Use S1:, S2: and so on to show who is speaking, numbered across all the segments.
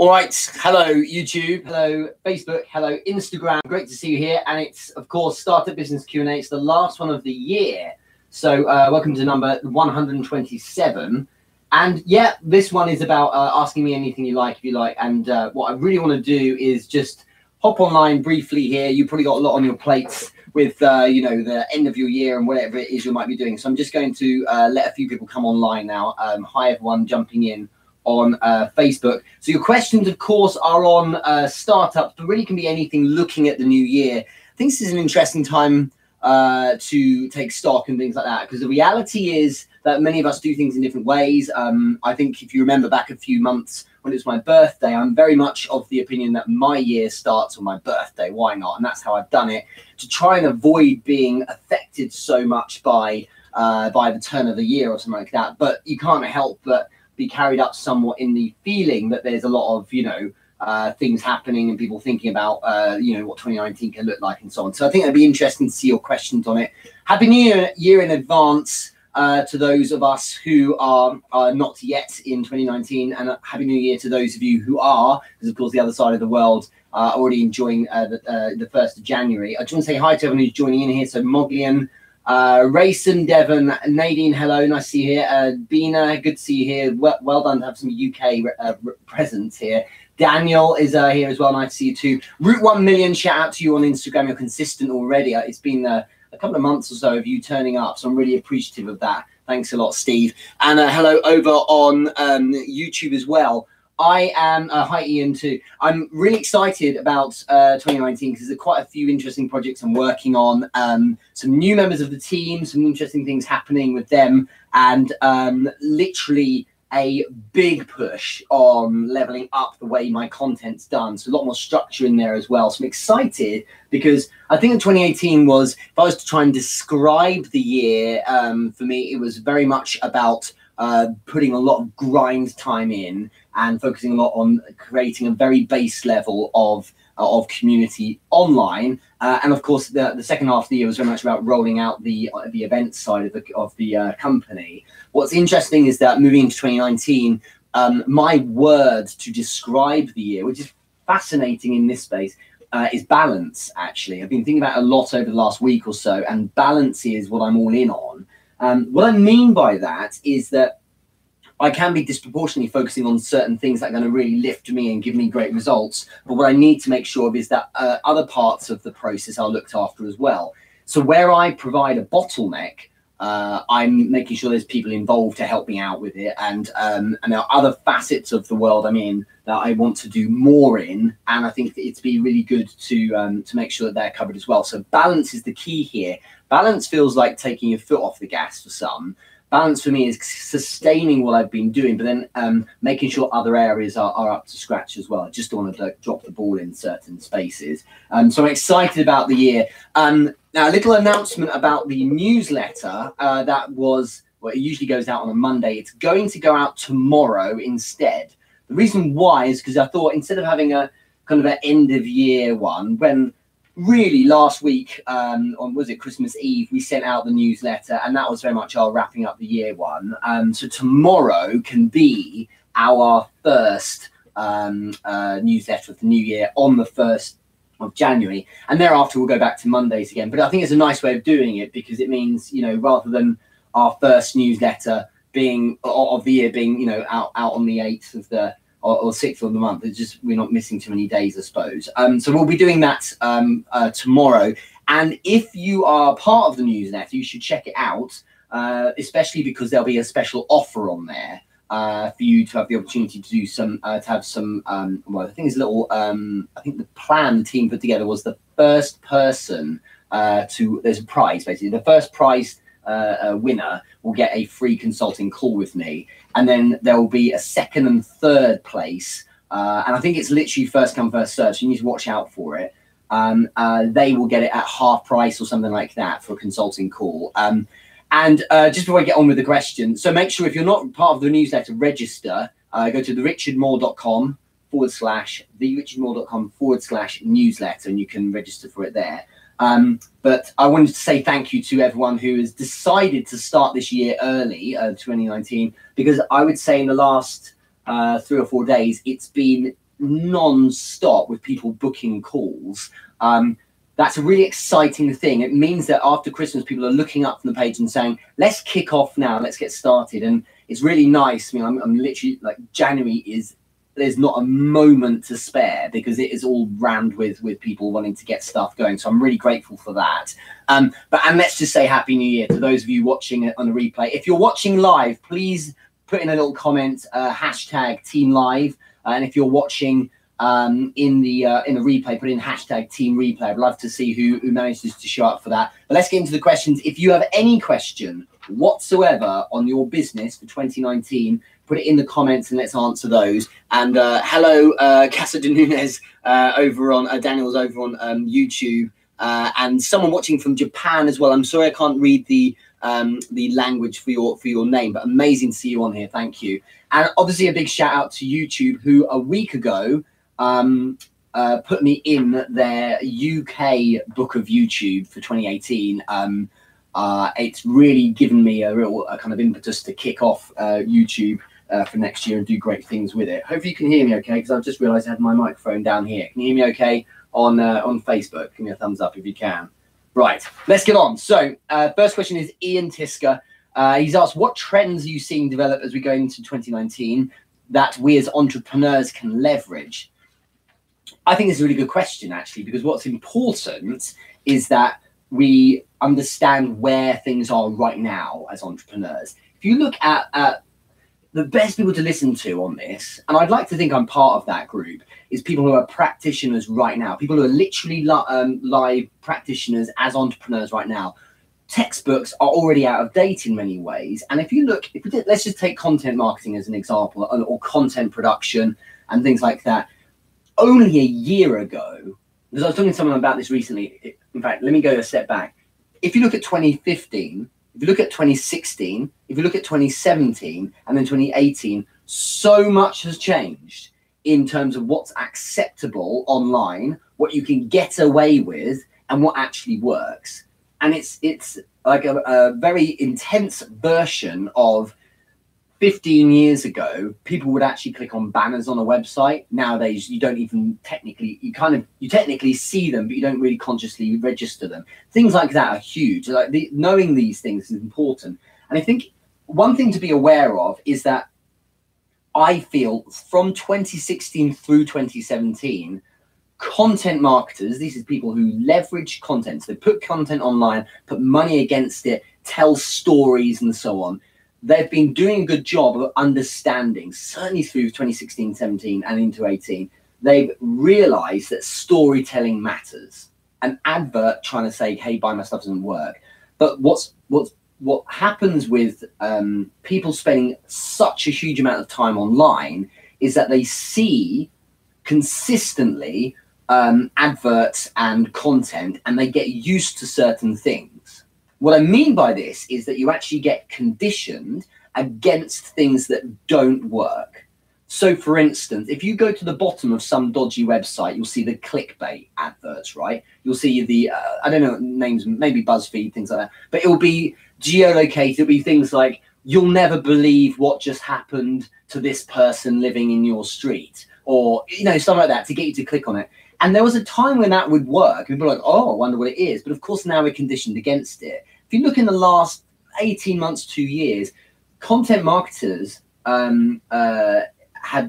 S1: All right, hello YouTube, hello Facebook, hello Instagram. Great to see you here, and it's of course Startup Business Q&A. It's the last one of the year, so welcome to number 127. And yeah, this one is about asking me anything you like, if you like. And what I really want to do is just hop online briefly here. You probably got a lot on your plates with you know, the end of your year and whatever it is you might be doing. So I'm just going to let a few people come online now. Hi everyone jumping in on Facebook. So your questions, of course, are on startups, but really can be anything looking at the new year. I think this is an interesting time to take stock and things like that, because the reality is that many of us do things in different ways. I think if you remember back a few months when it was my birthday, I'm very much of the opinion that my year starts on my birthday. Why not? And that's how I've done it, to try and avoid being affected so much by the turn of the year or something like that. But you can't help but be carried up somewhat in the feeling that there's a lot of, you know, things happening and people thinking about, you know, what 2019 can look like and so on. So I think it'd be interesting to see your questions on it. Happy New Year in advance to those of us who are not yet in 2019, and Happy New Year to those of you who are, because of course the other side of the world are already enjoying the 1st of January. I just want to say hi to everyone who's joining in here. So Moglian, Rayson, Devon, Nadine, hello, nice to see you here. Bina, good to see you here. Well done to have some UK presence here. Daniel is here as well, nice to see you too. Route 1 million, shout out to you on Instagram. You're consistent already. It's been a couple of months or so of you turning up, so I'm really appreciative of that. Thanks a lot, Steve. And hello over on YouTube as well. I am, hi Ian too. I'm really excited about 2019 because there's quite a few interesting projects I'm working on. Some new members of the team, some interesting things happening with them, and literally a big push on leveling up the way my content's done. So a lot more structure in there as well. So I'm excited because I think in 2018 was, if I was to try and describe the year, for me, it was very much about putting a lot of grind time in and focusing a lot on creating a very base level of community online, and of course the second half of the year was very much about rolling out the event side of the company. What's interesting is that moving into 2019, my word to describe the year, which is fascinating in this space, is balance. Actually, I've been thinking about it a lot over the last week or so, and balance is what I'm all in on. What I mean by that is that I can be disproportionately focusing on certain things that are going to really lift me and give me great results. But what I need to make sure of is that other parts of the process are looked after as well. So where I provide a bottleneck, I'm making sure there's people involved to help me out with it. And there are other facets of the world I'm in that I want to do more in. And I think that it'd be really good to make sure that they're covered as well. So balance is the key here. Balance feels like taking your foot off the gas for some. Balance for me is sustaining what I've been doing, but then making sure other areas are up to scratch as well. I just don't want to drop the ball in certain spaces. So I'm excited about the year. Now, a little announcement about the newsletter that was, well, it usually goes out on a Monday. It's going to go out tomorrow instead. The reason why is because I thought instead of having a kind of an end of year one, when really last week on, was it Christmas Eve, we sent out the newsletter, and that was very much our wrapping up the year one. So tomorrow can be our first newsletter of the new year on the 1st of January, and thereafter we'll go back to Mondays again. But I think it's a nice way of doing it, because it means, you know, rather than our first newsletter being of the year being, you know, out on the 8th of the or 6th of the month, it's just we're not missing too many days, I suppose. So we'll be doing that tomorrow. And if you are part of the newsletter, you should check it out, especially because there'll be a special offer on there for you to have the opportunity to do some, to have some, well, I think it's a little, I think the plan the team put together was the first person there's a prize, basically. The first prize winner will get a free consulting call with me, and then there will be a second and third place, and I think it's literally first come first served, so you need to watch out for it. They will get it at half price or something like that for a consulting call. And just before I get on with the question, so make sure if you're not part of the newsletter, register. Go to therichardmoore.com /therichardmoore.com/newsletter, and you can register for it there. But I wanted to say thank you to everyone who has decided to start this year early, 2019, because I would say in the last 3 or 4 days, it's been non-stop with people booking calls. That's a really exciting thing. It means that after Christmas, people are looking up from the page and saying, let's kick off now, let's get started. And it's really nice. I mean, I'm literally like, January there's not a moment to spare because it is all rammed with people wanting to get stuff going. So I'm really grateful for that. And let's just say Happy New Year to those of you watching it on a replay. If you're watching live, please put in a little comment, hashtag Team Live. And if you're watching in the replay, put in hashtag Team Replay. I'd love to see who manages to show up for that. But let's get into the questions. If you have any question whatsoever on your business for 2019, put it in the comments and let's answer those. And hello, Casa de Nunez over on Daniel's over on YouTube, and someone watching from Japan as well. I'm sorry I can't read the language for your name, but amazing to see you on here. Thank you. And obviously a big shout out to YouTube, who a week ago put me in their UK book of YouTube for 2018. It's really given me a real kind of impetus to kick off YouTube for next year and do great things with it. Hopefully you can hear me okay, because I've just realized I had my microphone down here. Can you hear me okay on Facebook? Give me a thumbs up if you can. Right, let's get on. So first question is Ian Tisker. He's asked, what trends are you seeing develop as we go into 2019 that we as entrepreneurs can leverage? I think it's a really good question, actually, because what's important is that we understand where things are right now as entrepreneurs. If you look at the best people to listen to on this, and I'd like to think I'm part of that group, is people who are practitioners right now, people who are literally live practitioners as entrepreneurs right now. Textbooks are already out of date in many ways. And if you look, let's just take content marketing as an example, or content production and things like that. Only a year ago, because I was talking to someone about this recently. In fact, let me go a step back. If you look at 2015, if you look at 2016, if you look at 2017 and then 2018, so much has changed in terms of what's acceptable online, what you can get away with, and what actually works. And it's like a very intense version of 15 years ago. People would actually click on banners on a website. Nowadays, you don't even technically, you technically see them, but you don't really consciously register them. Things like that are huge. Like knowing these things is important. And I think one thing to be aware of is that I feel from 2016 through 2017, content marketers, these are people who leverage content. So they put content online, put money against it, tell stories and so on. They've been doing a good job of understanding, certainly through 2016, 17 and into 18, they've realized that storytelling matters. An advert trying to say, hey, buy my stuff doesn't work. But what happens with people spending such a huge amount of time online is that they see consistently adverts and content, and they get used to certain things. What I mean by this is that you actually get conditioned against things that don't work. So for instance, if you go to the bottom of some dodgy website, you'll see the clickbait adverts, right? You'll see the, I don't know names, maybe BuzzFeed, things like that, but it'll be geolocated. It'll be things like, you'll never believe what just happened to this person living in your street, or, you know, something like that to get you to click on it. And there was a time when that would work. People were like, oh, I wonder what it is. But of course, now we're conditioned against it. If you look in the last 18 months, 2 years, content marketers had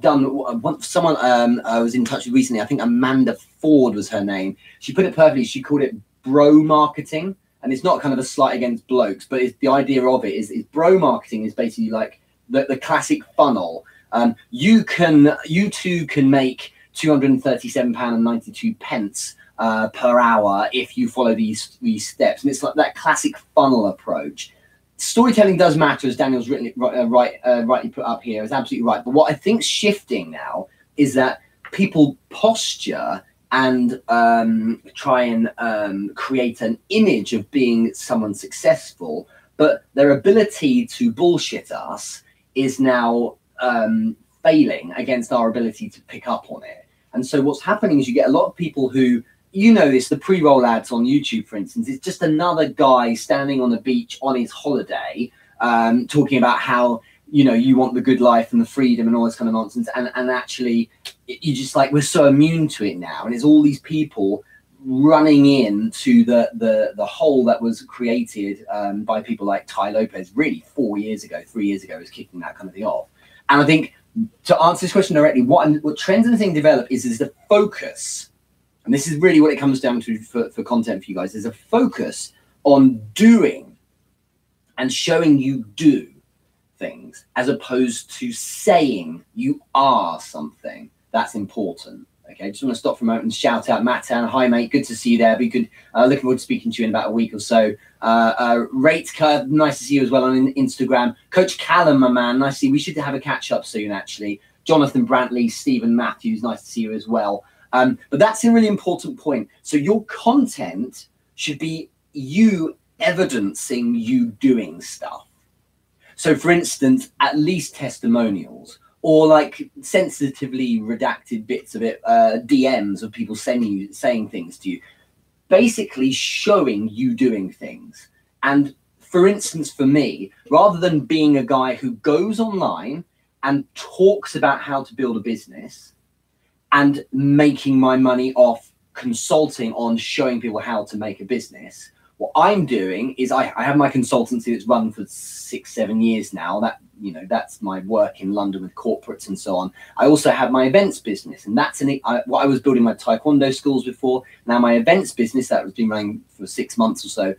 S1: done, someone I was in touch with recently, I think Amanda Ford was her name. She put it perfectly. She called it bro marketing. And it's not kind of a slight against blokes, but the idea of it is bro marketing is basically like the classic funnel. You too can make £237.92 per hour if you follow these steps. And it's like that classic funnel approach. Storytelling does matter, as Daniel's rightly put up here, is absolutely right. But what I think's shifting now is that people posture and try and create an image of being someone successful, but their ability to bullshit us is now failing against our ability to pick up on it. And so what's happening is you get a lot of people who, you know this, the pre-roll ads on YouTube, for instance, it's just another guy standing on the beach on his holiday, talking about how you know, you want the good life and the freedom and all this kind of nonsense. And actually, you just like, we're so immune to it now. And there's all these people running into the hole that was created by people like Tai Lopez, really 3 years ago, was kicking that kind of thing off. And I think to answer this question directly, what Trends and Thing develop is the focus. And this is really what it comes down to for content for you guys. There's a focus on doing and showing you do things, as opposed to saying you are something. That's important. Okay, just want to stop for a moment and shout out Matan. Hi, mate. Good to see you there. Be good. Looking forward to speaking to you in about a week or so. Rate Curve, nice to see you as well on Instagram. Coach Callum, my man, nice to see you. We should have a catch up soon, actually. Jonathan Brantley, Stephen Matthews, nice to see you as well. But that's a really important point. So your content should be you evidencing you doing stuff. So, for instance, at least testimonials, or like sensitively redacted bits of it, DMs of people saying things to you, basically showing you doing things. And for instance, for me, rather than being a guy who goes online and talks about how to build a business and making my money off consulting on showing people how to make a business, what I'm doing is I have my consultancy that's run for 6-7 years now. That, you know, that's my work in London with corporates and so on. I also have my events business, and that's what I was building my Taekwondo schools before. Now my events business that has been running for 6 months or so,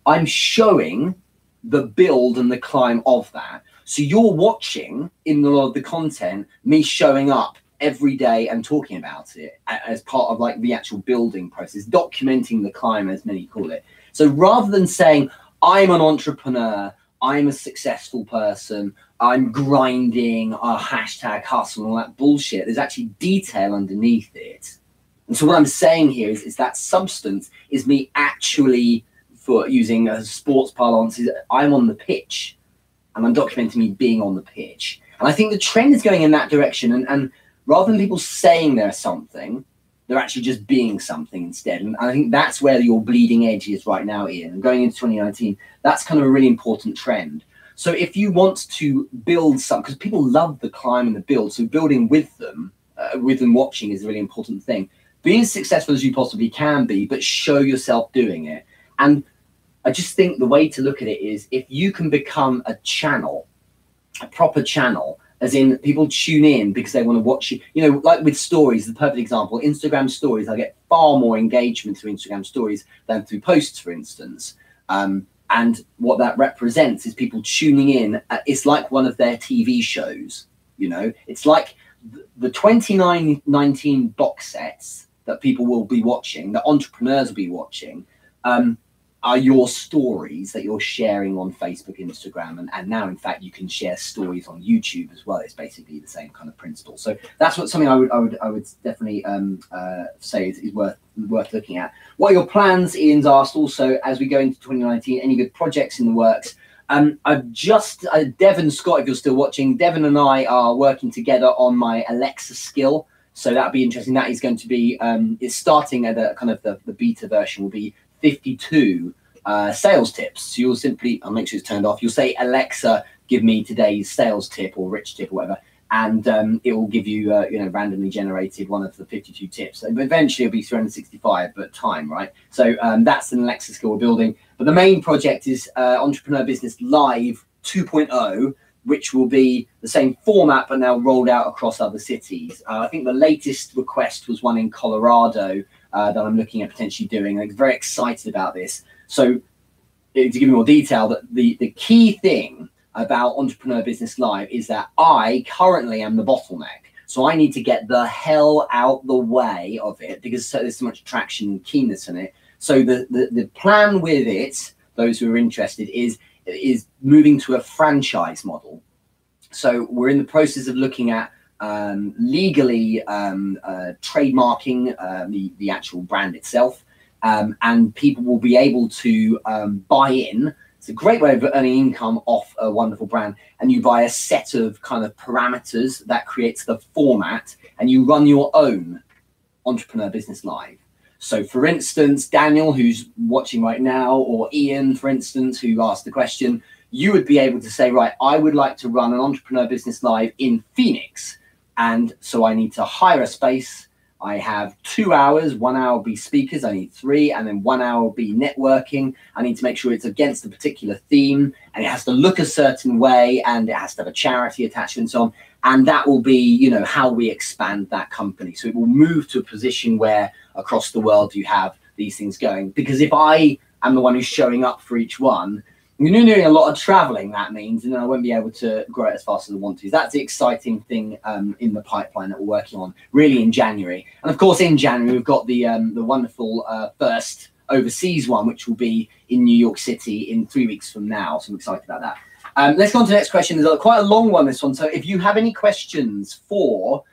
S1: I'm showing the build and the climb of that. So you're watching in a lot of the content me showing up every day and talking about it as part of like the actual building process, documenting the climb, as many call it. So rather than saying, I'm an entrepreneur, I'm a successful person, I'm grinding, hashtag hustle, and all that bullshit, there's actually detail underneath it. And so what I'm saying here is that substance is me actually, for using a sports parlance, is I'm on the pitch and I'm documenting me being on the pitch. And I think the trend is going in that direction. And rather than people saying they're something, they're actually just being something instead. And I think that's where your bleeding edge is right now, Ian. And going into 2019, that's kind of a really important trend. So if you want to build some, because people love the climb and the build, so building with them watching is a really important thing. Be as successful as you possibly can be, but show yourself doing it. And I just think the way to look at it is, if you can become a channel, a proper channel, as in people tune in because they want to watch you, you know, like with stories, the perfect example, Instagram stories, I get far more engagement through Instagram stories than through posts, for instance. And what that represents is people tuning in. It's like one of their TV shows, you know, it's like the 2019 box sets that people will be watching, that entrepreneurs will be watching, are your stories that you're sharing on Facebook, Instagram, and now, in fact, you can share stories on YouTube as well. It's basically the same kind of principle. So that's something I would definitely say is worth looking at. What are your plans? Ian's asked also, as we go into 2019, any good projects in the works? I've just Devon Scott, if you're still watching, Devon and I are working together on my Alexa skill. So that'll be interesting. That is going to be it's starting at a kind of the beta version will be 52 sales tips. So you'll simply, I'll make sure it's turned off. You'll say, Alexa, give me today's sales tip or rich tip or whatever. And it will give you, you know, randomly generated one of the 52 tips. So eventually it'll be 365, but time, right? So that's an Alexa skill we're building. But the main project is Entrepreneur Business Live 2.0, which will be the same format, but now rolled out across other cities. I think the latest request was one in Colorado that I'm looking at potentially doing. I'm very excited about this. So to give you more detail, that the key thing about Entrepreneur Business Live is that I currently am the bottleneck. So I need to get the hell out the way of it because there's so much traction and keenness in it. So the plan with it, those who are interested, is moving to a franchise model. So we're in the process of looking at legally trademarking the actual brand itself, and people will be able to buy in. It's a great way of earning income off a wonderful brand, and you buy a set of kind of parameters that creates the format, and you run your own Entrepreneur Business Live. So for instance, Daniel, who's watching right now, or Ian, for instance, who asked the question, you would be able to say, right, I would like to run an entrepreneur business live in Phoenix. And so I need to hire a space. I have 2 hours, 1 hour will be speakers, I need 3, and then 1 hour will be networking. I need to make sure it's against a particular theme, and it has to look a certain way, and it has to have a charity attached and so on. And that will be, you know, how we expand that company. So it will move to a position where across the world you have these things going. Because if I am the one who's showing up for each one, you're doing a lot of traveling, that means, and then I won't be able to grow it as fast as I want to. That's the exciting thing in the pipeline that we're working on, really, in January. And of course, in January, we've got the wonderful first overseas one, which will be in New York City in 3 weeks from now. So I'm excited about that. Let's go on to the next question. There's quite a long one, this one. So if you have any questions for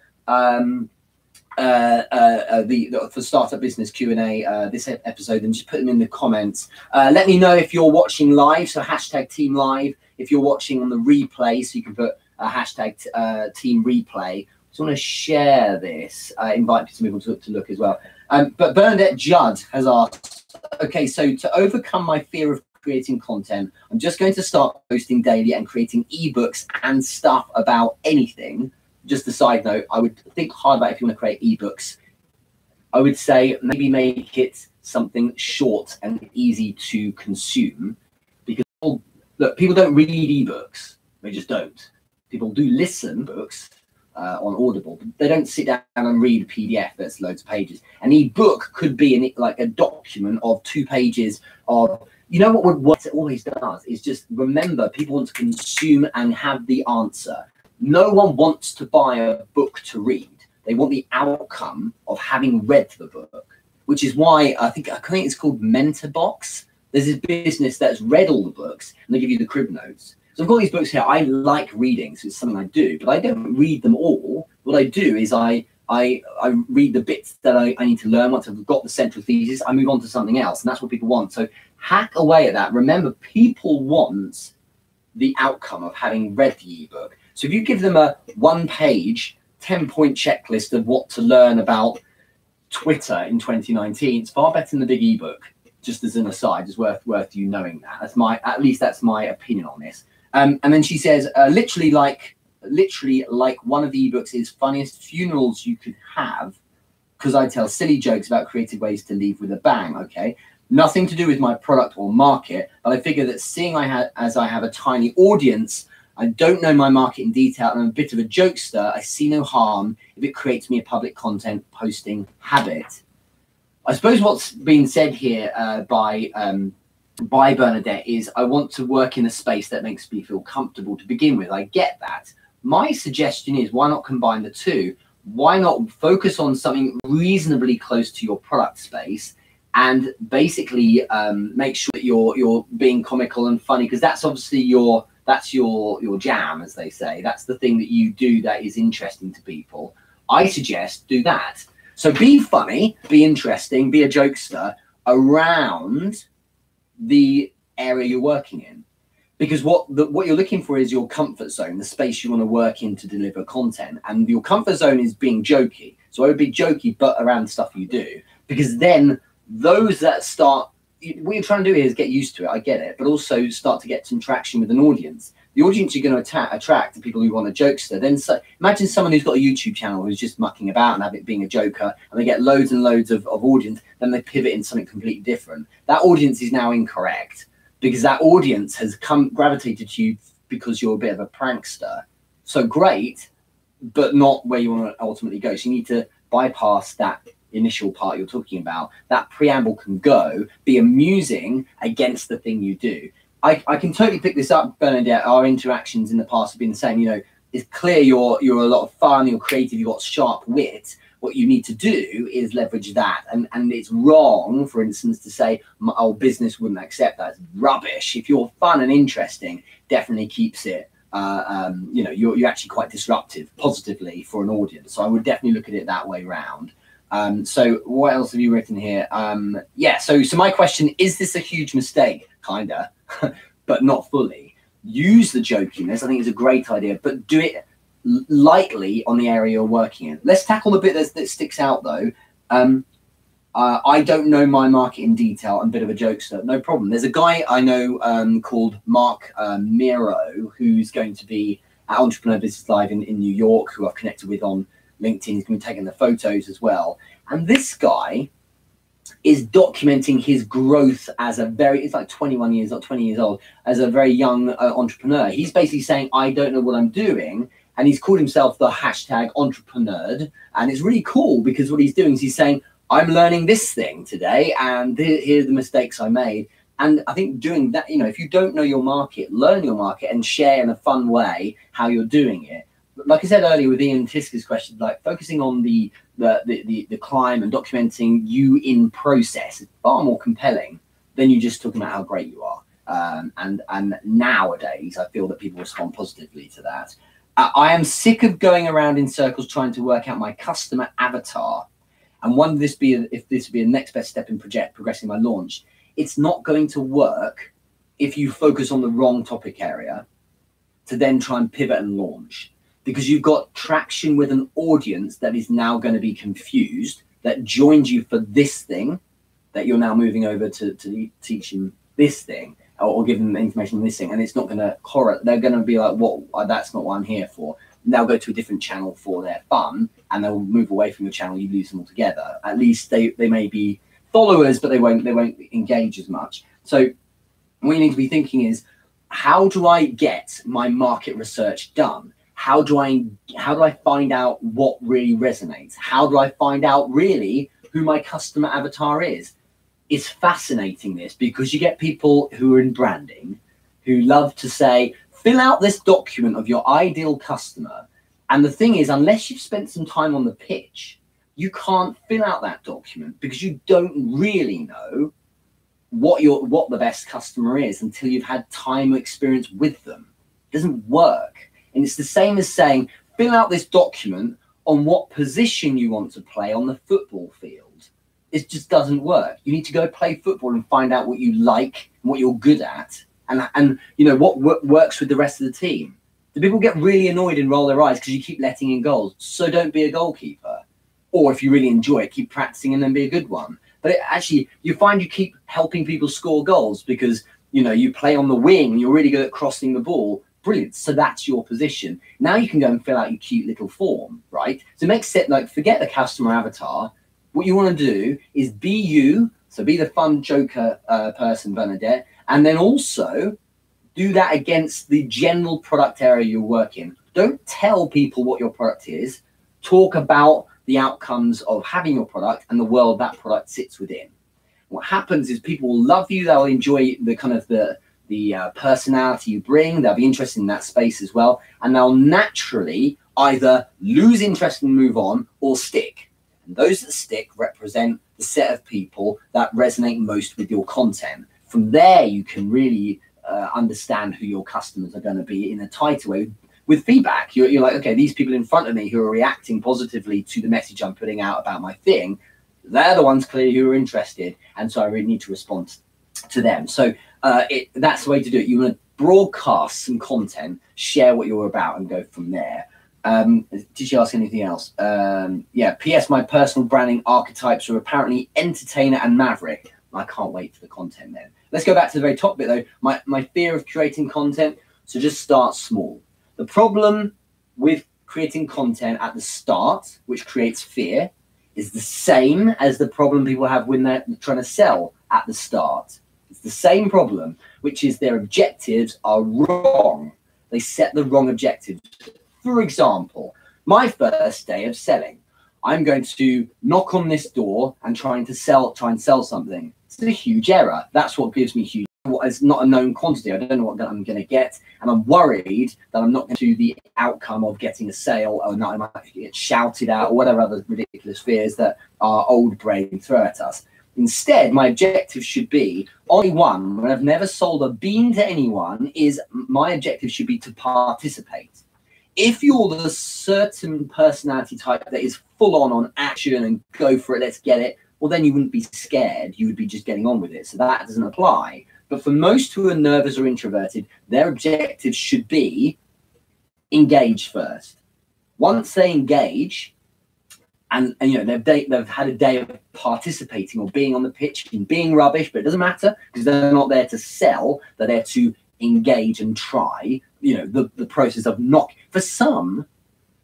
S1: for Startup Business Q&A this episode, and just put them in the comments. Let me know if you're watching live, so hashtag team live. If you're watching on the replay, so you can put hashtag team replay. Just want to share this, invite people to look as well. But Bernadette Judd has asked, okay, so to overcome my fear of creating content, I'm just going to start posting daily and creating ebooks and stuff about anything. Just a side note, I would think hard about if you want to create ebooks. I would say maybe make it something short and easy to consume, because look, people don't read ebooks, they just don't. People do listen to books on Audible, but they don't sit down and read a PDF that's loads of pages. An ebook could be like a document of 2 pages of, you know what it always does is just remember, people want to consume and have the answer. No one wants to buy a book to read. They want the outcome of having read the book, which is why I think it's called Mentorbox. There's this business that's read all the books and they give you the crib notes. So I've got these books here. I like reading, so it's something I do, but I don't read them all. What I do is I read the bits that I need to learn. Once I've got the central thesis, I move on to something else, and that's what people want. So hack away at that. Remember, people want the outcome of having read the ebook. So if you give them a 1-page, 10-point checklist of what to learn about Twitter in 2019, it's far better than the big ebook. Just as an aside, it's worth you knowing that. At least that's my opinion on this. And then she says, literally like one of the ebooks is funniest funerals you could have, because I tell silly jokes about creative ways to leave with a bang. Okay, nothing to do with my product or market, but I figure that seeing as I have a tiny audience, I don't know my market in detail, and I'm a bit of a jokester, I see no harm if it creates me a public content posting habit. I suppose what's being said here by Bernadette is, I want to work in a space that makes me feel comfortable to begin with. I get that. My suggestion is, why not combine the two? Why not focus on something reasonably close to your product space and basically make sure that you're being comical and funny, because that's obviously your jam, as they say. That's the thing that you do that is interesting to people. I suggest do that. So be funny, be interesting, be a jokester around the area you're working in, because what you're looking for is your comfort zone, the space you want to work in to deliver content. And your comfort zone is being jokey. So I would be jokey, but around the stuff you do, because then those that start, what you're trying to do here is get used to it. I get it, but also start to get some traction with an audience. The audience you're going to attract the people who want a jokester. Then imagine someone who's got a YouTube channel who's just mucking about and have it being a joker, and they get loads and loads of audience. Then they pivot into something completely different. That audience is now incorrect, because that audience has gravitated to you because you're a bit of a prankster. So great, but not where you want to ultimately go. So you need to bypass that initial part you're talking about. That preamble can be amusing against the thing you do. I can totally pick this up, Bernadette. Our interactions in the past have been the same. You know, it's clear you're a lot of fun, you're creative, you've got sharp wit. What you need to do is leverage that. And it's wrong, for instance, to say, oh, business wouldn't accept that. It's rubbish. If you're fun and interesting, definitely keeps it, you know, you're actually quite disruptive positively for an audience. So I would definitely look at it that way round. So what else have you written here? Yeah, so my question, is this a huge mistake? Kinda, but not fully. Use the jokiness. I think it's a great idea, but do it lightly on the area you're working in. Let's tackle the bit that sticks out though. I don't know my market in detail. I'm a bit of a jokester. No problem. There's a guy I know called Mark Miro, who's going to be at Entrepreneur Business Live in New York, who I've connected with on LinkedIn. He's going to be taking the photos as well. And this guy is documenting his growth as a very, it's like 21 years, not 20 years old, as a very young entrepreneur. He's basically saying, I don't know what I'm doing. And he's called himself the hashtag entrepreneur. And it's really cool because what he's doing is he's saying, I'm learning this thing today, and here are the mistakes I made. And I think doing that, you know, if you don't know your market, learn your market and share in a fun way how you're doing it. Like I said earlier with Ian Tiska's question, like focusing on the climb and documenting you in process is far more compelling than you just talking about how great you are. And nowadays, I feel that people respond positively to that. I am sick of going around in circles trying to work out my customer avatar. And if this would be the next best step in progressing my launch, it's not going to work if you focus on the wrong topic area to then try and pivot and launch, because you've got traction with an audience that is now going to be confused, that joined you for this thing, that you're now moving over to teaching this thing or giving them information on this thing, and it's not going to correlate. They're going to be like, "What? That's not what I'm here for." And they'll go to a different channel for their fun, and they'll move away from your channel. You lose them altogether. At least they may be followers, but they won't engage as much. So what you need to be thinking is, how do I get my market research done? How do I find out what really resonates? How do I find out really who my customer avatar is? It's fascinating, this, because you get people who are in branding who love to say, fill out this document of your ideal customer. And the thing is, unless you've spent some time on the pitch, you can't fill out that document because you don't really know what the best customer is until you've had time or experience with them. It doesn't work. And it's the same as saying, fill out this document on what position you want to play on the football field. It just doesn't work. You need to go play football and find out what you like and what you're good at, and you know what works with the rest of the team. The people get really annoyed and roll their eyes because you keep letting in goals. So don't be a goalkeeper. Or if you really enjoy it, keep practicing and then be a good one. But actually, you find you keep helping people score goals because, you know, you play on the wing, you're really good at crossing the ball. Brilliant. So that's your position. Now you can go and fill out your cute little form, right? So make it like, forget the customer avatar. What you want to do is be you. So be the fun joker person, Bernadette, and then also do that against the general product area you work in. Don't tell people what your product is. Talk about the outcomes of having your product and the world that product sits within. What happens is people will love you. They'll enjoy the kind of the personality you bring. They'll be interested in that space as well. And they'll naturally either lose interest and move on or stick. And those that stick represent the set of people that resonate most with your content. From there, you can really understand who your customers are going to be in a tighter way. With feedback, you're like, okay, these people in front of me who are reacting positively to the message I'm putting out about my thing, they're the ones clearly who are interested. And so I really need to respond to them. So that's the way to do it. You want to broadcast some content, share what you're about, and go from there. Did she ask anything else? Yeah, P.S. My personal branding archetypes are apparently entertainer and maverick. I can't wait for the content then. Let's go back to the very top bit though. My fear of creating content. So just start small. The problem with creating content at the start, which creates fear, is the same as the problem people have when they're trying to sell at the start. It's the same problem, which is their objectives are wrong. They set the wrong objectives. For example, my first day of selling, I'm going to knock on this door and try and sell something. It's a huge error. That's what gives me huge. It's not a known quantity. I don't know what I'm going to get, and I'm worried that I'm not going to the outcome of getting a sale, or not. I might get shouted at, or whatever other ridiculous fears that our old brain throw at us. Instead, my objective should be only one. When I've never sold a bean to anyone, is my objective should be to participate. If you're the certain personality type that is full on action and go for it, let's get it, well, then you wouldn't be scared. You would be just getting on with it. So that doesn't apply. But for most who are nervous or introverted, their objective should be engage first. Once they engage, and you know, they've had a day of participating or being on the pitch and being rubbish, but it doesn't matter because they're not there to sell. They're there to engage and try. You know, the process of knock. For some,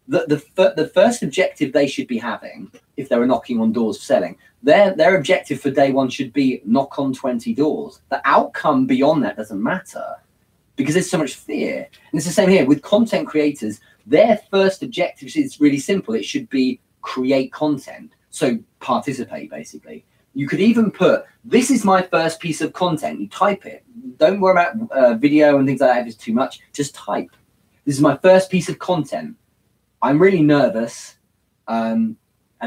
S1: the first objective they should be having, if they were knocking on doors selling, their objective for day one should be knock on 20 doors. The outcome beyond that doesn't matter because there's so much fear. And it's the same here with content creators. Their first objective is really simple. It should be create content. So participate, basically. You could even put, this is my first piece of content. You type it. Don't worry about video and things like that if it's too much. Just type. This is my first piece of content. I'm really nervous. And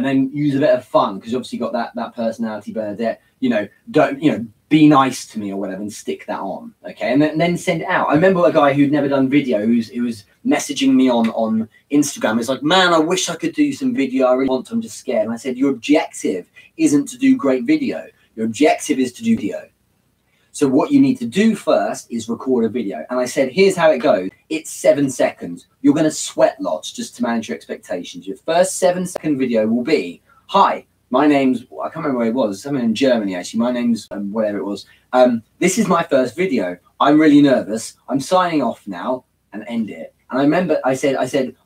S1: then use a bit of fun because you obviously got that personality, Bernadette. You know, don't, you know, be nice to me or whatever and stick that on. Okay. And then send it out. I remember a guy who'd never done video who was messaging me on Instagram. It's like, man, I wish I could do some video. I really want to. I'm just scared. And I said, your objective isn't to do great video. Your objective is to do video. So what you need to do first is record a video. And I said, here's how it goes. It's 7 seconds. You're going to sweat lots just to manage your expectations. Your first 7-second video will be, hi, my name's, I can't remember where it was, somewhere in Germany actually. My name's whatever it was. This is my first video. I'm really nervous. I'm signing off now, and end it. And I remember I said,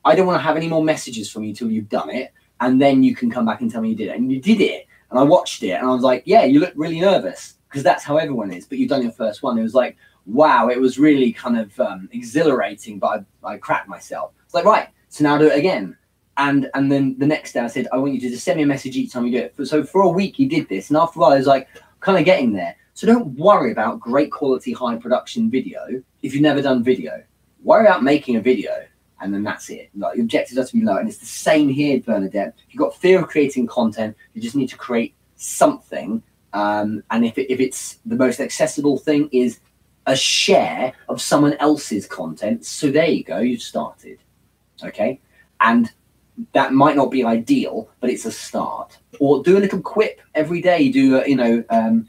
S1: I don't want to have any more messages from you till you've done it. And then you can come back and tell me you did it. And you did it. And I watched it and I was like, yeah, you look really nervous. Because that's how everyone is, but you've done your first one. It was like, wow, it was really kind of exhilarating, but I cracked myself. It's like, right, so now do it again. And then the next day I said, I want you to just send me a message each time you do it. So for a week he did this, and after a while I was like, kind of getting there. So don't worry about great quality, high production video if you've never done video. Worry about making a video, and then that's it. Like, your objective has to be low, and it's the same here, Bernadette. If you've got fear of creating content, you just need to create something. And if it's the most accessible thing is a share of someone else's content. So there you go, you've started. Okay. And that might not be ideal, but it's a start. Or do a little quip every day. Do a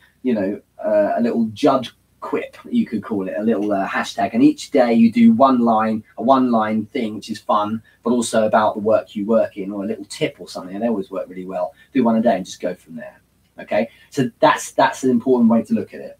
S1: little judge quip, you could call it, a little hashtag. And each day you do a one line thing, which is fun, but also about the work you work in, or a little tip or something. And they always work really well. Do one a day and just go from there. Okay, so that's an important way to look at it.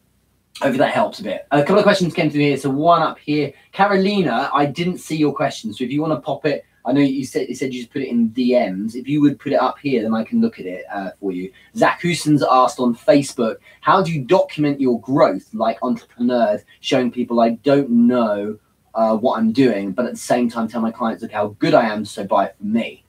S1: Hopefully that helps a bit. A couple of questions came through here. So one up here, Carolina, I didn't see your question. So if you want to pop it, I know you said you just put it in DMs. If you would put it up here, then I can look at it for you. Zach Houston's asked on Facebook, how do you document your growth like entrepreneurs, showing people I don't know what I'm doing, but at the same time tell my clients, look how good I am, so buy from me.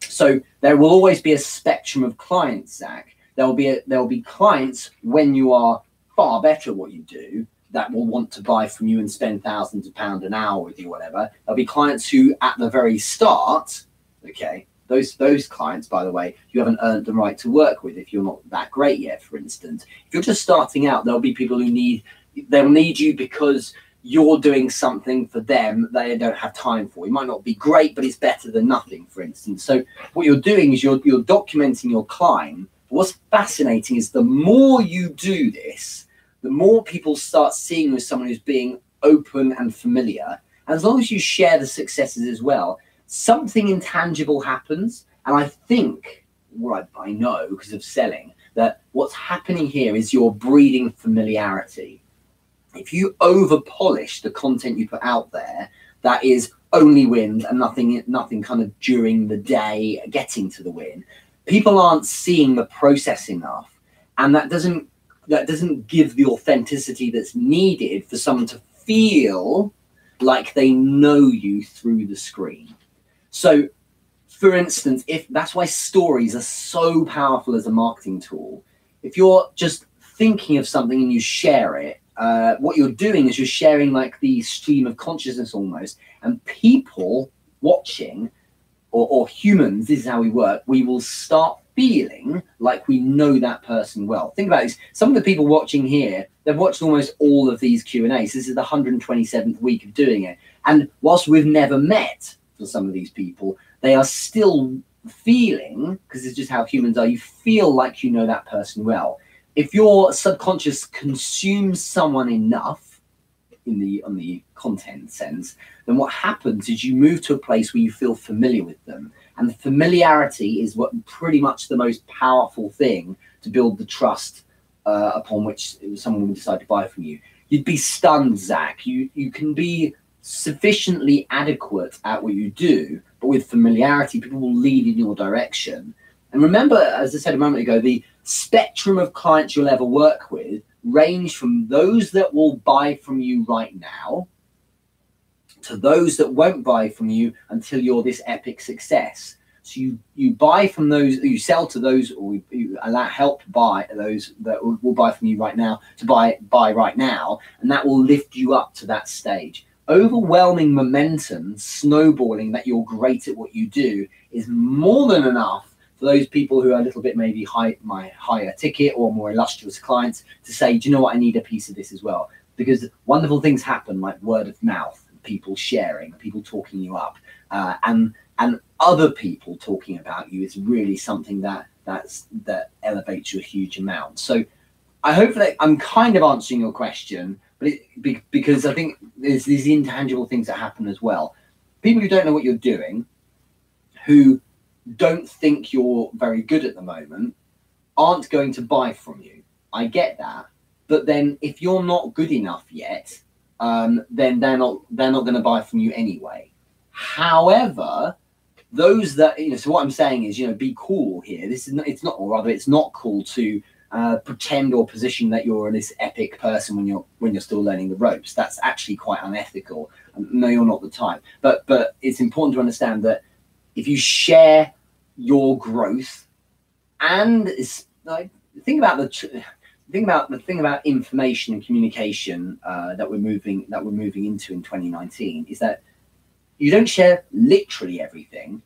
S1: So there will always be a spectrum of clients, Zach. There will be clients when you are far better at what you do that will want to buy from you and spend thousands of pounds an hour with you, whatever. There'll be clients who at the very start, okay, those clients, by the way, you haven't earned the right to work with if you're not that great yet, for instance. If you're just starting out, there'll be people they'll need you because you're doing something for them they don't have time for. You might not be great, but it's better than nothing, for instance. So what you're doing is you're documenting your climb. What's fascinating is the more you do this, the more people start seeing you as someone who's being open and familiar. And as long as you share the successes as well, something intangible happens. And I think, well, I know because of selling, that what's happening here is you're breeding familiarity. If you over polish the content you put out there, that is only wins and nothing kind of during the day getting to the win, people aren't seeing the process enough, and that doesn't give the authenticity that's needed for someone to feel like they know you through the screen. So for instance, that's why stories are so powerful as a marketing tool. If you're just thinking of something and you share it, what you're doing is you're sharing like the stream of consciousness almost, and people watching, or humans, this is how we work, we will start feeling like we know that person well. Think about this. Some of the people watching here, they've watched almost all of these Q&As. This is the 127th week of doing it. And whilst we've never met for some of these people, they are still feeling, because it's just how humans are, you feel like you know that person well. If your subconscious consumes someone enough, on the content sense, then what happens is you move to a place where you feel familiar with them. And familiarity is what pretty much the most powerful thing to build the trust upon which someone will decide to buy from you. You'd be stunned, Zach. You can be sufficiently adequate at what you do, but with familiarity, people will lead in your direction. And remember, as I said a moment ago, the spectrum of clients you'll ever work with range from those that will buy from you right now to those that won't buy from you until you're this epic success. So you buy from those, you sell to those, or you help buy those that will buy from you right now to buy right now, and that will lift you up to that stage. Overwhelming momentum, snowballing that you're great at what you do is more than enough for those people who are a little bit maybe higher ticket or more illustrious clients to say, do you know what, I need a piece of this as well. Because wonderful things happen like word of mouth, people sharing, people talking you up, and other people talking about you is really something that elevates you a huge amount. So I hope that I'm kind of answering your question, but because I think there's these intangible things that happen as well. People who don't know what you're doing, who don't think you're very good at the moment, aren't going to buy from you. I get that. But then if you're not good enough yet, then they're not going to buy from you anyway. However, those that, so what I'm saying is, be cool here. It's not cool to pretend or position that you're this epic person when you're still learning the ropes. That's actually quite unethical. No, you're not the type. But it's important to understand that if you share your growth, and it's like the thing about information and communication that we're moving into in 2019 is that you don't share literally everything,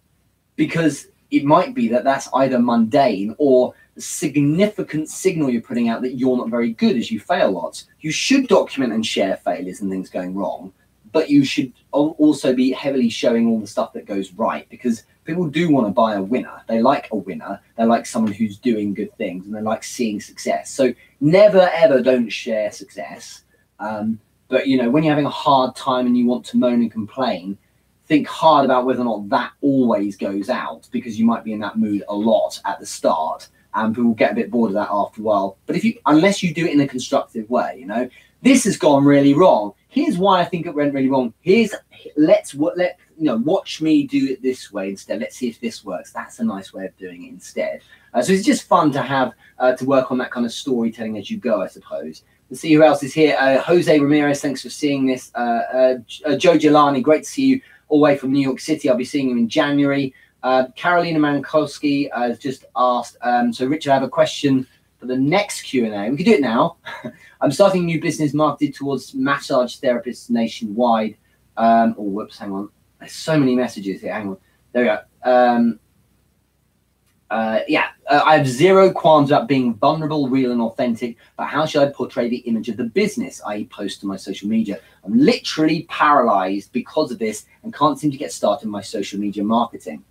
S1: because it might be that that's either mundane or a significant signal you're putting out that you're not very good as you fail lots. You should document and share failures and things going wrong, but you should also be heavily showing all the stuff that goes right, because people do want to buy a winner. They like a winner. They like someone who's doing good things, and they like seeing success. So never, ever don't share success. But, when you're having a hard time and you want to moan and complain, think hard about whether or not that always goes out, because you might be in that mood a lot at the start, and people get a bit bored of that after a while. But unless you do it in a constructive way, this has gone really wrong. Here's why I think it went really wrong. Watch me do it this way instead. Let's see if this works. That's a nice way of doing it instead. So it's just fun to have to work on that kind of storytelling as you go, I suppose. Let's see who else is here. Jose Ramirez, thanks for seeing this. Joe Jelani, great to see you all the way from New York City. I'll be seeing you in January. Carolina Mankowski has just asked, so Richard, I have a question for the next Q&A. We can do it now. I'm starting a new business marketed towards massage therapists nationwide. Whoops, hang on. There's so many messages here. Hang on. There we go. I have zero qualms about being vulnerable, real, and authentic, but how should I portray the image of the business, i.e. post to my social media? I'm literally paralyzed because of this and can't seem to get started in my social media marketing.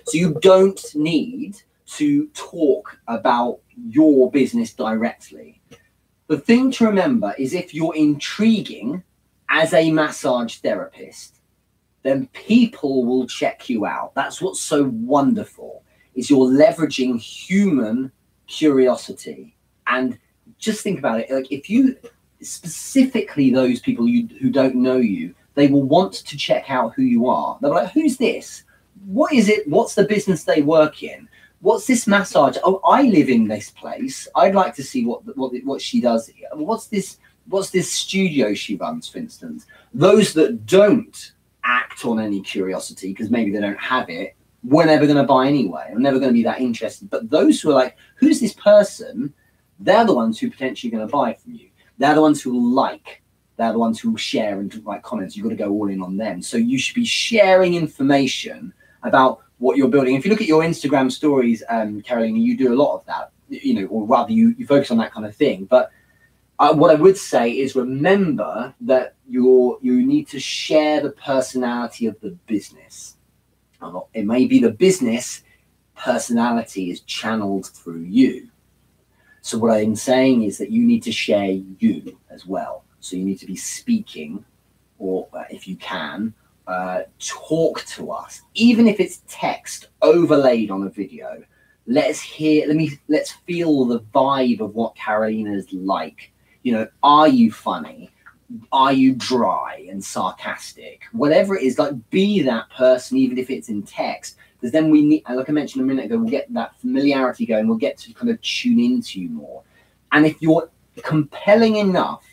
S1: So you don't need to talk about your business directly. The thing to remember is, if you're intriguing as a massage therapist, then people will check you out. That's what's so wonderful, is you're leveraging human curiosity. And just think about it, like if you, specifically those people who don't know you, they will want to check out who you are. They're like, who's this? What is it? What's the business they work in? What's this massage? Oh, I live in this place. I'd like to see what she does here. What's this studio she runs, for instance? Those that don't act on any curiosity because maybe they don't have it, we're never going to buy anyway. I'm never going to be that interested. But those who are like, who's this person? They're the ones who are potentially going to buy from you. They're the ones who will like. They're the ones who will share and write comments. You've got to go all in on them. So you should be sharing information about what you're building. If you look at your Instagram stories, Carolina, you do a lot of that, or rather you focus on that kind of thing. But what I would say is, remember that you need to share the personality of the business. It may be the business personality is channeled through you. So what I'm saying is that you need to share you as well. So you need to be speaking, or if you can, talk to us, even if it's text overlaid on a video. Let's feel the vibe of what Carolina's like. You know, are you funny? Are you dry and sarcastic? Whatever it is, like, be that person, even if it's in text. Because then we need, like I mentioned a minute ago, we'll get that familiarity going. We'll get to kind of tune into you more. And if you're compelling enough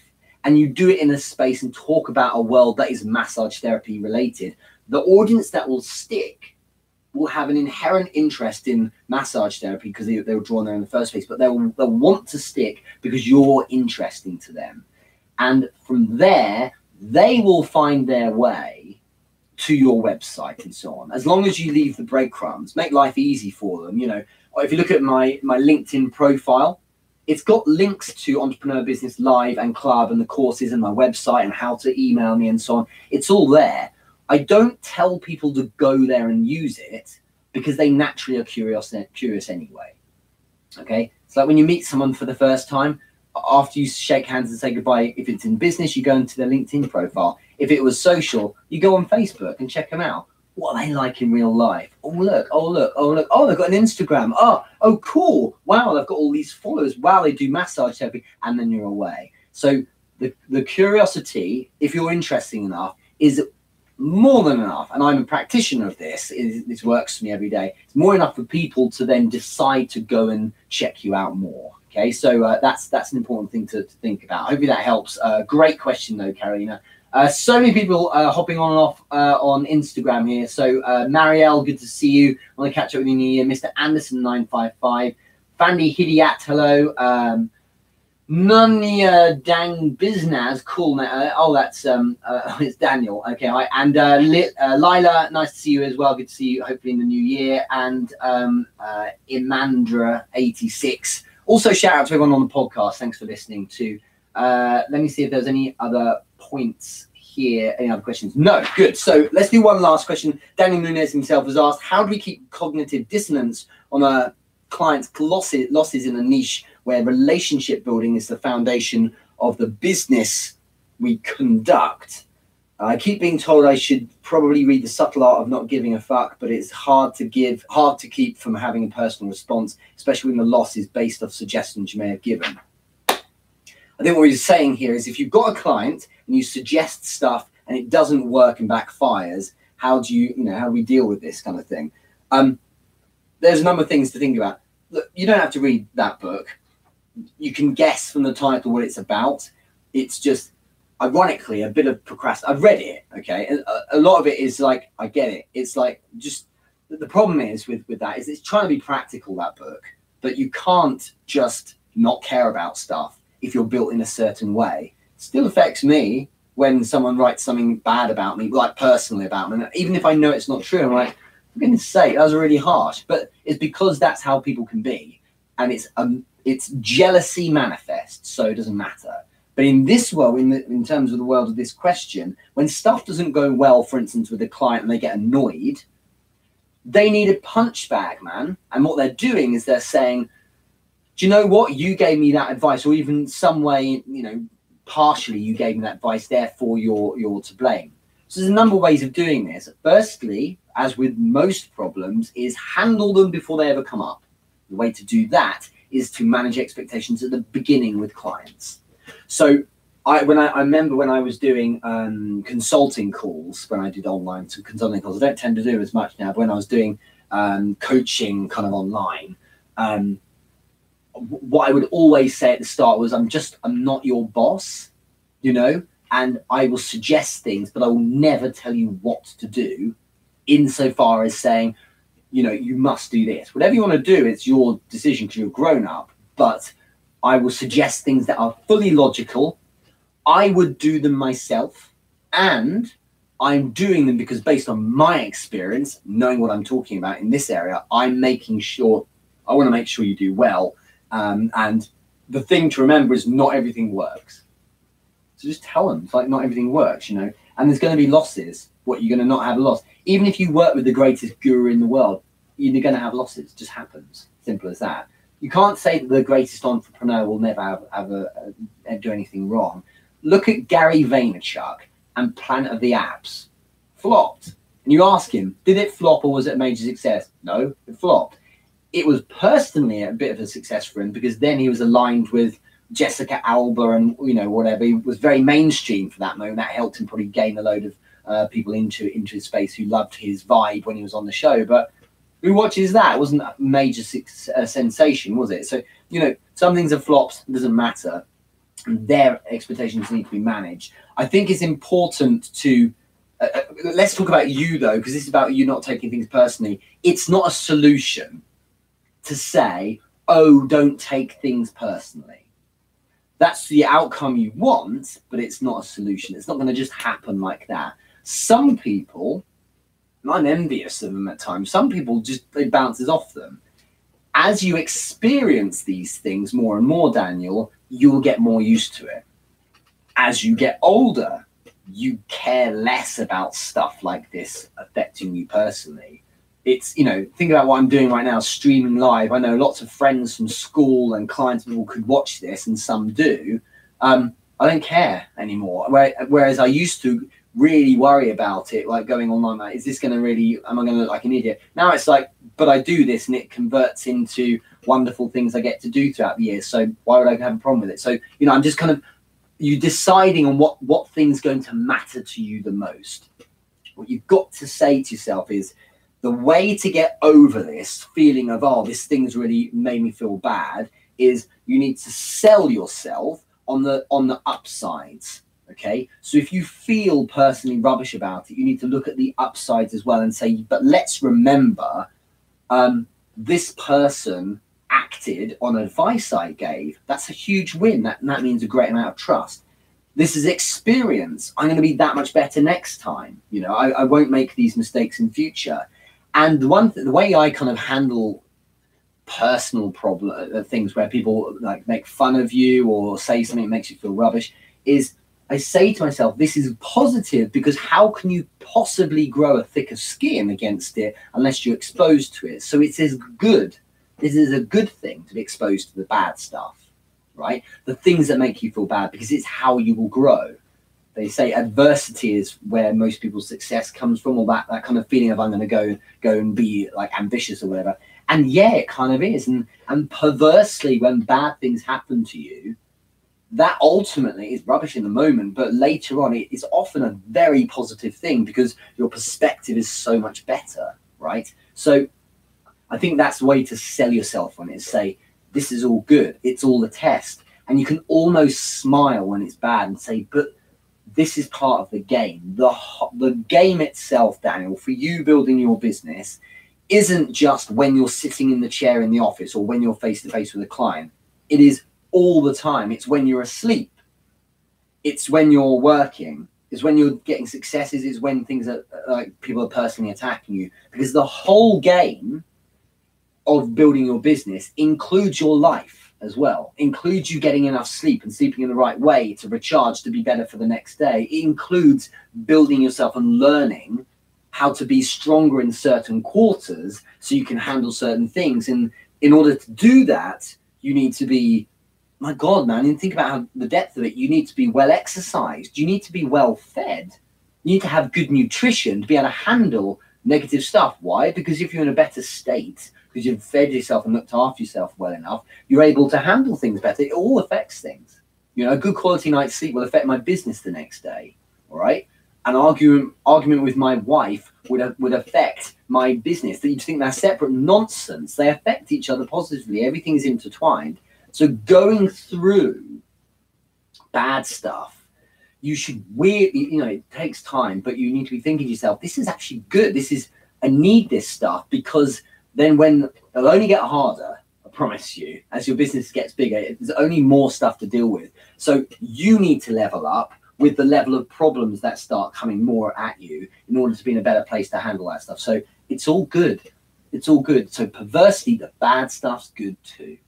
S1: and you do it in a space and talk about a world that is massage therapy related, the audience that will stick will have an inherent interest in massage therapy because they were drawn there in the first place, but they'll want to stick because you're interesting to them. And from there, they will find their way to your website and so on. As long as you leave the breadcrumbs, make life easy for them. You know, if you look at my LinkedIn profile, it's got links to Entrepreneur Business Live and Club and the courses and my website and how to email me and so on. It's all there. I don't tell people to go there and use it because they naturally are curious anyway. Okay, it's like when you meet someone for the first time, after you shake hands and say goodbye, if it's in business, you go into their LinkedIn profile. If it was social, you go on Facebook and check them out. What are they like in real life? Oh, look, oh, look, oh, look. Oh, they've got an Instagram. Oh, cool. Wow, they've got all these followers. Wow, they do massage therapy. And then you're away. So the curiosity, if you're interesting enough, is more than enough. And I'm a practitioner of this. This works for me every day. It's more enough for people to then decide to go and check you out more. Okay, so that's an important thing to think about. Hopefully that helps. Great question though, Carolina. So many people hopping on and off on Instagram here. So Marielle, good to see you. I want to catch up with you in the new year. Mr. Anderson 955, Fandi Hidiat, hello. Nunya Dang Biznaz, cool. Oh, that's it's Daniel. Okay, hi. And Lila, nice to see you as well. Good to see you. Hopefully in the new year. And Imandra 86. Also, shout out to everyone on the podcast. Thanks for listening too. Let me see if there's any other points here. Any other questions? No, good. So let's do one last question. Daniel Nunez himself has asked, how do we keep cognitive dissonance on a client's losses in a niche where relationship building is the foundation of the business we conduct? I keep being told I should probably read The Subtle Art of Not Giving a Fuck, but it's hard to keep from having a personal response, especially when the loss is based off suggestions you may have given. I think what he's saying here is if you've got a client and you suggest stuff and it doesn't work and backfires, how do we deal with this kind of thing? There's a number of things to think about. Look, you don't have to read that book. You can guess from the title what it's about. It's just, ironically, a bit of procrastination. I've read it, okay? And a lot of it is like, I get it. It's like, just, the problem is with that is it's trying to be practical, that book, but you can't just not care about stuff if you're built in a certain way. It still affects me when someone writes something bad about me, like personally about me. And even if I know it's not true, I'm like, for goodness sake, that was really harsh. But it's because that's how people can be. And it's jealousy manifest, so it doesn't matter. But in this world, in terms of the world of this question, when stuff doesn't go well, for instance, with a client and they get annoyed, they need a punch bag, man. And what they're doing is they're saying, do you know what? You gave me that advice, or even some way, partially you gave me that advice, therefore you're to blame. So there's a number of ways of doing this. Firstly, as with most problems, is handle them before they ever come up. The way to do that is to manage expectations at the beginning with clients. So I remember when I was doing consulting calls, when I did online consulting calls, I don't tend to do as much now, but when I was doing coaching kind of online, what I would always say at the start was, I'm not your boss, and I will suggest things, but I will never tell you what to do, insofar as saying, you must do this. Whatever you want to do, it's your decision because you're grown up, but I will suggest things that are fully logical. I would do them myself, and I'm doing them because based on my experience, knowing what I'm talking about in this area, I want to make sure you do well. And the thing to remember is not everything works. So just tell them, it's like not everything works, and there's going to be losses. What, you're going to not have a loss? Even if you work with the greatest guru in the world, you're going to have losses. It just happens. Simple as that. You can't say that the greatest entrepreneur will never do anything wrong. Look at Gary Vaynerchuk and Planet of the Apps. flopped. And you ask him, did it flop or was it a major success? No, it flopped. It was personally a bit of a success for him because then he was aligned with Jessica Alba and, you know, whatever. He was very mainstream for that moment. That helped him probably gain a load of people into his space who loved his vibe when he was on the show. But who watches that? It wasn't a major sensation, was it? So, you know, some things are flops, it doesn't matter. Their expectations need to be managed. I think it's important to let's talk about you though, because this is about you not taking things personally. It's not a solution to say, oh, don't take things personally. That's the outcome you want, but it's not a solution. It's not going to just happen like that. Some people, I'm envious of them at times. Some people just, it bounces off them. As you experience these things more and more, Daniel, you'll get more used to it. As you get older, you care less about stuff like this affecting you personally. It's, you know, think about what I'm doing right now, streaming live. I know lots of friends from school and clients people could watch this, and some do. I don't care anymore. Whereas I used to really worry about it, like going online, like, is this going to really, am I going to look like an idiot? Now it's like, but I do this and it converts into wonderful things I get to do throughout the year. So why would I have a problem with it? So, you know, I'm just kind of, you deciding on what thing's going to matter to you the most. What you've got to say to yourself is, the way to get over this feeling of, oh, this thing's really made me feel bad, is you need to sell yourself on the upsides. Okay, so if you feel personally rubbish about it, you need to look at the upsides as well and say, but let's remember, this person acted on advice I gave. That's a huge win. That means a great amount of trust. This is experience. I'm going to be that much better next time. You know, I won't make these mistakes in future. And the way I kind of handle personal things where people like make fun of you or say something that makes you feel rubbish is I say to myself, this is positive, because how can you possibly grow a thicker skin against it unless you're exposed to it? So it is good. This is a good thing to be exposed to the bad stuff, right? The things that make you feel bad, because it's how you will grow. They say adversity is where most people's success comes from, or that kind of feeling of I'm going to go and be like ambitious or whatever. And yeah, it kind of is. And perversely, when bad things happen to you, that ultimately is rubbish in the moment, but later on it is often a very positive thing because your perspective is so much better, right? So I think that's the way to sell yourself on it, is say, this is all good, it's all a test. And you can almost smile when it's bad and say, but this is part of the game. The game itself, Daniel, for you building your business isn't just when you're sitting in the chair in the office or when you're face to face with a client. It is all the time. It's when you're asleep. It's when you're working. It's when you're getting successes. It's when things are like people are personally attacking you. Because the whole game of building your business includes your life as well. Includes you getting enough sleep and sleeping in the right way to recharge, to be better for the next day. It includes building yourself and learning how to be stronger in certain quarters so you can handle certain things. And in order to do that, you need to be, my God, man, and think about the depth of it. You need to be well exercised. You need to be well fed. You need to have good nutrition to be able to handle negative stuff. Why? Because if you're in a better state, because you've fed yourself and looked after yourself well enough, you're able to handle things better. It all affects things. You know, a good quality night's sleep will affect my business the next day. All right. An argument with my wife would affect my business. That you think they're separate? Nonsense. They affect each other positively. Everything is intertwined. So going through bad stuff, you should you know, it takes time, but you need to be thinking to yourself, this is actually good. I need this stuff, because then when it'll only get harder, I promise you, as your business gets bigger, there's only more stuff to deal with. So you need to level up with the level of problems that start coming more at you in order to be in a better place to handle that stuff. So it's all good. It's all good. So perversely, the bad stuff's good too.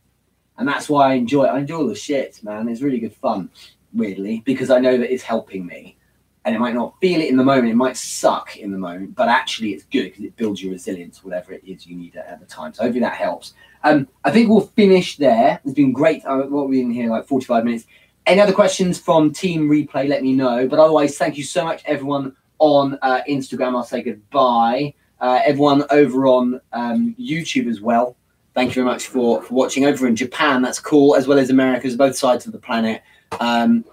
S1: And that's why I enjoy all the shit, man. It's really good fun, weirdly, because I know that it's helping me. And it might not feel it in the moment. It might suck in the moment, but actually it's good because it builds your resilience, whatever it is you need at the time. So hopefully that helps. I think we'll finish there. It's been great. What we're in here, like 45 minutes. Any other questions from Team Replay, let me know. But otherwise, thank you so much, everyone, on Instagram, I'll say goodbye. Everyone over on YouTube as well, thank you very much for watching. Over in Japan, that's cool, as well as Americas, both sides of the planet. And